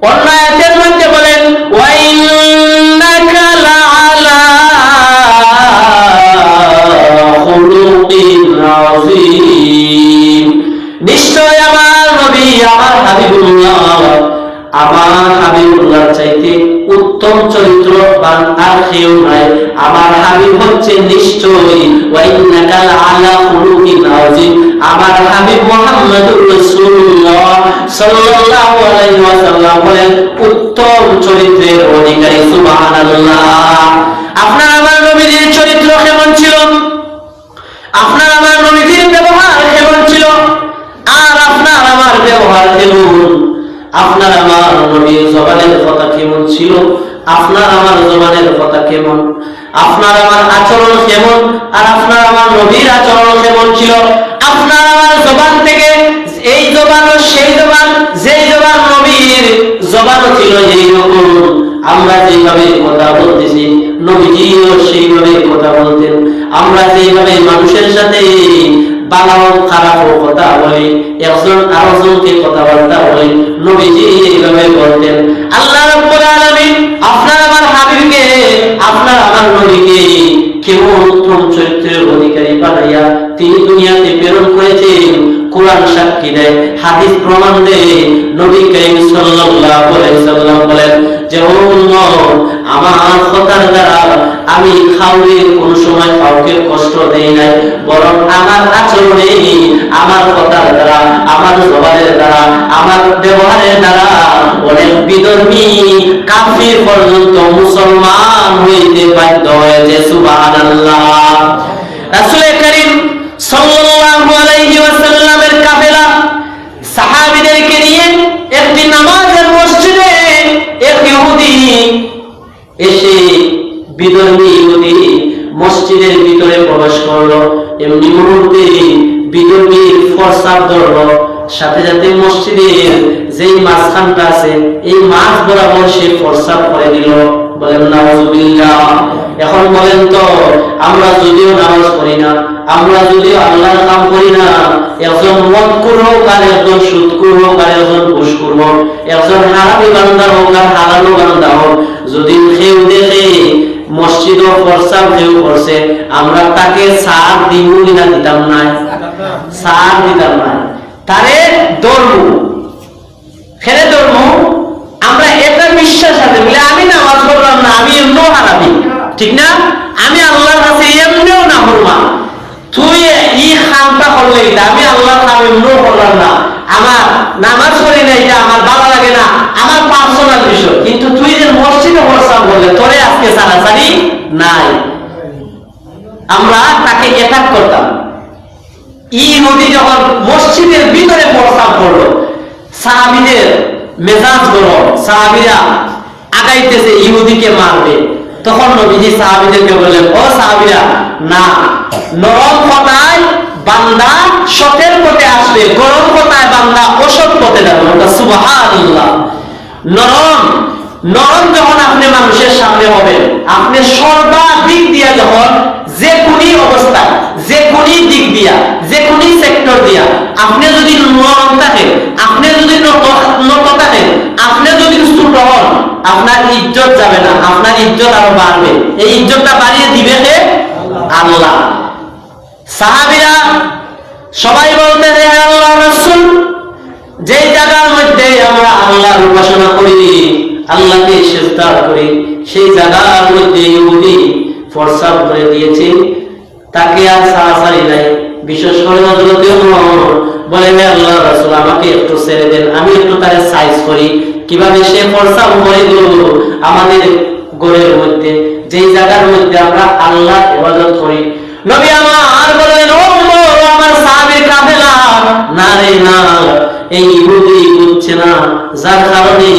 অন্য আয়াতের মধ্যে বলেন ওয়া ইন্নাকা লাআলা খুলুকিন আযীম, নিশ্চয় আমার নবী আমার হাবিবুল্লাহ চাইতে উত্তম চরিত্রবান আর কেউ নাই। আমার হাবিব হচ্ছে নিশ্চয়ই ওয়া ইন্নাকা লাআলা খুলুকিন আযীম, আমার হাবিব মুহাম্মদুর রাসূলুল্লাহ সাল্লাল্লাহু আলাইহি ওয়াসাল্লাম বলেন উত্তম চরিত্রের অধিকারী। সুবহানাল্লাহ। আপনার আমার নবীর চরিত্র কেমন ছিল? আপনার আমার নবীর ব্যবহার কেমন ছিল? আর আপনার আমার ব্যবহার কেমন? আপনার আমার নবীর জবানের কথা কেমন ছিল? আপনার আমার জবানের কথা কেমন? আপনার আমার আচরণ কেমন? আর আপনার আমার নবীর আচরণ কেমন ছিল? আপনার আমার জবান থেকে এই জবান ও সেই জবান, যেই জবান নবীর জবানও ছিল এইরকম। আমরা যেভাবে কথা বলতেছি নবীজিও সেইভাবে কথা বলতেন। আমরা যেভাবে মানুষের সাথে ভালো খারাপ কথা বলি, একজন আরেকজনকে কথাবার্তা বলি, নবীজি এইভাবে বলতেন। আল্লাহ রাব্বুল আলামিন আপনার আমার হাবিবকে, আপনার আমার নবীকে কেমন উত্তম চরিত্রের অধিকারী বানাইয়া তিনি দুনিয়াতে প্রেরণ করেছেন। কোরআন সাক্ষী দেয়, হাদিস প্রমাণ দেয়। নবী কারীম সাল্লাল্লাহু আলাইহি ওয়াসাল্লাম বলেন যে ও উম্মত, আমার কথার দ্বারা আমি কাউকে কোন সময় কাউকে কষ্ট দেই নাই, বরং আমার আচরণে, আমার কথার দ্বারা, আমার জবানের দ্বারা, আমার ব্যবহারের দ্বারা অনেক বিধর্মী কাফির পর্যন্ত মুসলমান হইতে বাধ্য হয়েছে। সুবহানাল্লাহ। রাসূল কারীম সাল্লাল্লাহু আলাইহি ওয়াসাল্লামের কাফেলা সাহাবীদেরকে নিয়ে একটি নামাজের মসজিদে এক ইহুদি এসে, বিধর্মী ইহুদি মসজিদের ভিতরে প্রবেশ করলো। এমনি মুহূর্তে বিধর্মীর ফরসাব ধরলো, সাথে সাথে মসজিদের যেই মাঝখানটা আছে এই মাঝ বরাবর সে ফরসাব করে দিল। বলেন নাউযুবিল্লাহ। এখন বলেন তো, আমরা যদিও নামাজ পড়ি না, আমরা যদিও আল্লাহর কাম করি না, একজন মদখোর হোক আর একজন সুদখোর হোক আর একজন ঘুষখোর হোক, একজন হারামি বান্দা হোক আর হালাল বান্দা হোক, যদি কেউ দেখে মসজিদ ও ফরসাব কেউ করছে, আমরা তাকে সার দিব না? দিতাম না? সার দিতাম না, তারে ধর্ম ফেলে ধর্ম। আমরা এটা বিশ্বাস আছে বলে আমি নামাজ পড়লাম না, আমি এমনিও হারামি, ঠিক না? আমি আল্লাহর কাছে এমনিও না হরমান, তুই ই খামটা করলে এটা আমি আল্লাহর কাছে এমনিও করলাম না, আমার নামাজ পড়ি না, এটা আমার ভালো লাগে না, আমার পার্সোনাল বিষয়। কিন্তু তুই যে মসজিদে ফরসাব করলে, তোরে আজকে সারাসারি নাই। আমরা তাকে অ্যাটাক করতাম। ইহুদি যখন মসজিদের ভিতরে প্রস্তাব করলো, সাহাবীদের মেজাজ গরম, সাহাবীরা আগাইতেছে ইহুদিকে মারবে। তখন নবীজি সাহাবীদেরকে বললেন, ও সাহাবীরা, না, নরম কথায় বান্দা সতের পথে আসবে, গরম কথায় বান্দা অসৎ পথে যাবে। সুবহানাল্লাহ। নরম যখন আপনি মানুষের সামনে হবেন, আপনি সর্বাধিক দিয়া যখন যে কোন অবস্থায়, যে কোন দিক দিয়া, যে কোন সেক্টর দিয়া আপনি যদি নরম থাকেন, আপনি যদি নত থাকেন, আপনি যদি ছোট হন, আপনার ইজ্জত যাবে না, আপনার ইজ্জত আরো বাড়বে। এই ইজ্জতটা বাড়িয়ে দিবে কে? আল্লাহ। সাহাবীরা সবাই বলতেন, হে আল্লাহর রাসূল, যেই জায়গার মধ্যে আমরা আল্লাহর উপাসনা করি, আল্লাহকে সিজদা করি, সেই জায়গার মধ্যে ইহুদি ফরসাব করে দিয়েছে, তাকে আর সারাসারি নাই। বিশেষ করে হযরত ওমর বলেন, হে আল্লাহর রাসূল, আমাকে একটু ছেড়ে দেন, আমি একটু তারে সাইজ করি, কিভাবে সে ফরসাব করে দিল আমাদের ঘরের মধ্যে, যেই জায়গার মধ্যে আমরা আল্লাহর ইবাদত করি। নবী আমার বললেন, ও ওমর, আমার সাহাবীর কাফেলা, না রে না, এই ইহুদি বুঝছে না, যার কারণে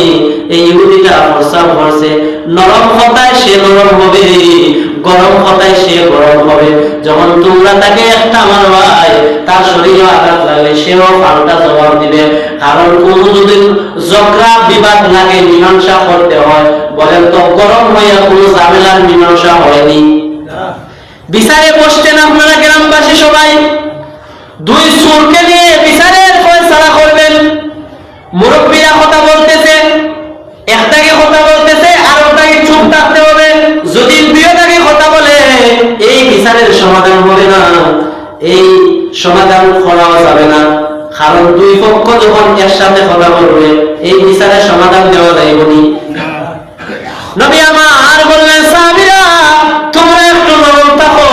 এই ইহুদিটা ফরসাব করছে। নরম কথায় সে নরম হবে, গরম কথায় সে গরম হবে। যখন তোমরা তাকে একটা মারবাই, তার শরীরে আঘাত লাগলে সেও পাল্টা জবাব দিবে। কারণ কোন যদি ঝগড়া বিবাদ লাগে, মীমাংসা করতে হয়, বলেন তো গরম হইয়া কোন ঝামেলার মীমাংসা হয়নি। বিচারে বসতেন আপনারা গ্রামবাসী সবাই, দুই সুরকে নিয়ে বিচারের ফয়সালা করবেন। মুরব্বীরা কথা বলতেছে, সমাধান হবে না, এই সমাধান করাও যাবে না, কারণ দুই পক্ষ যখন একসাথে কথা বলবে এই বিচারের সমাধান দেওয়া যাইবনি। নবী আমার বললেন, সাহাবীরা তোমরা একটু নরম থাকো,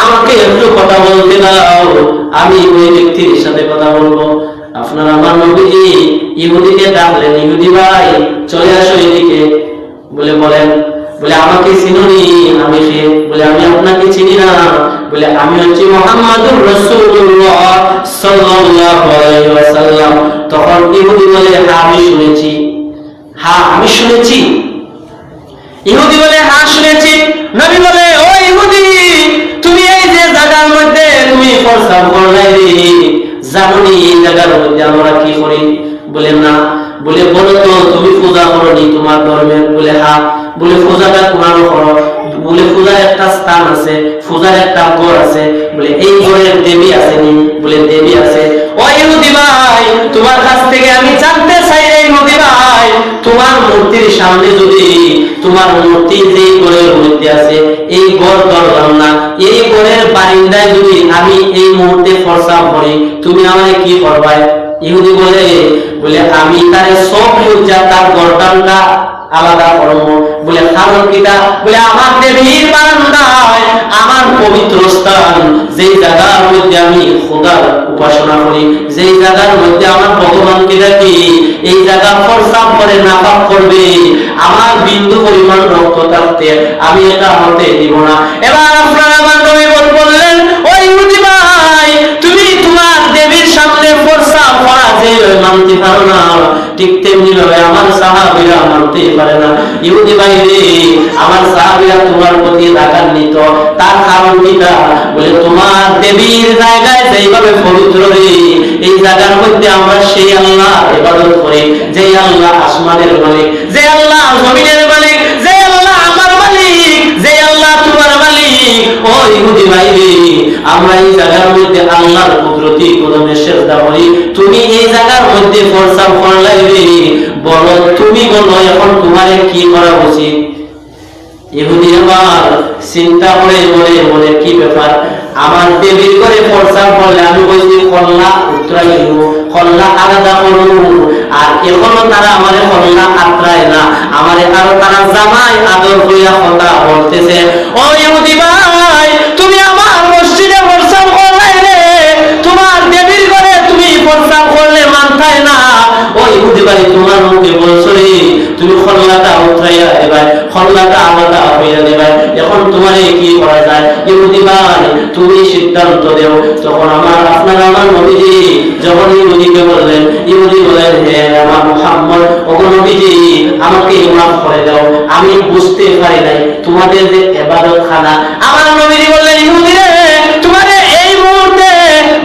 আমাকে একটু কথা বলতে দাও, আমি ওই ব্যক্তির সাথে কথা বলবো। আপনার আমার নবীজি ইহুদিকে ডাকলেন, ইহুদি ভাই চলে আসো এদিকে। বলেন বলে আমাকে চিনুনি? আমি সে বলে আমি আপনাকে চিনি না। বলে আমি হচ্ছি মুহাম্মাদুর রাসূলুল্লাহ সাল্লাল্লাহু আলাইহি ওয়াসাল্লাম। তখন ইহুদি বলে হ্যাঁ আমি শুনেছি, হ্যাঁ আমি শুনেছি। ইহুদি বলে হ্যাঁ শুনেছি। নবী বলে ও ইহুদি, তুমি এই যে জায়গার মধ্যে তুমি প্রস্তাব করলাই রে, জানোনি এই জায়গার মধ্যে আমরা কি করি? বলে না। বলে বলো তো তুমি পূজা করনি তোমার ধর্মের? বলে হ্যাঁ। বলে পূজাটা কোরআন করো? বলে পূজার একটা স্থান আছে, পূজার একটা ঘর আছে। বলে এই ঘরের দেবী আসেনি? বলে দেবী আছে। ও ইহুদি ভাই তোমার কাছ থেকে আমি জানতে চাই, ইহুদি ভাই তোমার মূর্তির সামনে যদি তোমার মূর্তি যেই ঘরের মধ্যে আছে এই ঘর ধরলাম না, এই ঘরের বারিন্দায় যদি আমি এই মুহূর্তে প্রস্তাব করি তুমি আমাকে কি করবাই? ইহুদি বলে আমি তারে সব লজ্জা তার গর্দানটা আলাদা করবো। বলে কারণ কিটা? বলে আমার দেবীর বারান্দায় আমার পবিত্র স্থান, যেই জায়গার মধ্যে আমি খোদার উপাসনা করি, যেই জায়গার মধ্যে আমার ভগবানকে ডাকি, এই জায়গা প্রস্তাব করে নাপাক করবে, আমার বিন্দু পরিমাণ রক্ত থাকতে আমি এটা হতে দিব না। এবার আপনারা আমার নবী বললেন, ও ইহুদি ভাই তুমি তোমার দেবীর সামনে প্রস্তাব করা যে মানতে পারো না, ঠিক তেমনি ভাবে আমার সাহাবীরা মানতে পারে না। ইহুদি ভাই রে, আমার সাহাবীরা তোমার প্রতি রাগান্বিত, তার কারণ কিটা? বলে তোমার দেবীর জায়গায় যেইভাবে পবিত্র রে, এই জায়গার মধ্যে আমরা সেই আল্লাহ ইবাদত করি যেই আল্লাহ আসমানের মালিক, যে আল্লাহ জমিনের মালিক, যে আল্লাহ আমার মালিক, যে আল্লাহ তোমার মালিক। ও ইহুদি ভাই রে, আমরা এই জায়গার মধ্যে আল্লাহর কুদরতি কদমে সেজদা করি, তুমি এই জায়গার মধ্যে প্রস্তাব করলাই রে, বলো তুমি বলো এখন তোমার কি করা উচিত? ইহুদি আমার চিন্তা করে বলে কি ব্যাপার, আমার দেবীর করে প্রস্তাব করলে আমি বলছি কল্লা উত্তরাই দিব, কল্লা আলাদা করবো। আর এখনো তারা আমার কল্লা আত্রায় না, আমার আরো তারা জামাই আদর করিয়া কথা বলতেছে। ও ইহুদি ভাই তুমি আমার মসজিদে প্রস্তাব করলে রে, তোমার দেবীর করে তুমি প্রস্তাব করলে মানতাই না। ও ইহুদি ভাই তোমার মুখে বলছো রে তুমি খল্লাটা উতরাইয়া দেবাই, খল্লাটা আলাদা হইয়া দেবাই, এখন তোমার কি করা যায়? ইহুদি ভাই তুমি সিদ্ধান্ত দেও। তখন আপনার আমার নবীজি যখন ইহুদিকে বললেন, ইহুদি বলেন হে আমার মুহাম্মদ, ওগো নবীজি আমাকে মাফ করে দাও, আমি বুঝতে পারি নাই তোমাদের যে ইবাদত খানা। আমার নবীজি বললেন ইহুদি রে তোমার এই মুহূর্তে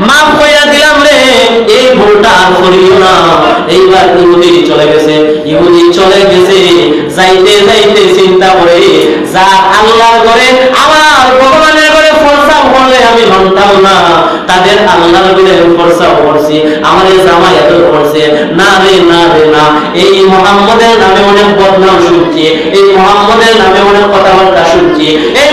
মাফ কইরা দিলাম রে, এই ভুলটা আর করিও না। এইবার ইহুদি চলে গেছে, ইহুদি চলে গেছে, যাইতে যাইতে চিন্তা করে যা আল্লাহর ঘরে আমার ভগবানের ঘরে প্রস্তাব করলে আমি মানতাম না, তাদের আল্লাহর ঘরে প্রস্তাব করছি, আমার জামাই এত করছে, না রে না রে না, এই মুহাম্মদের নামে অনেক বদনাম শুনছি, এই মুহাম্মদের নামে অনেক কথাবার্তা শুনছি, এই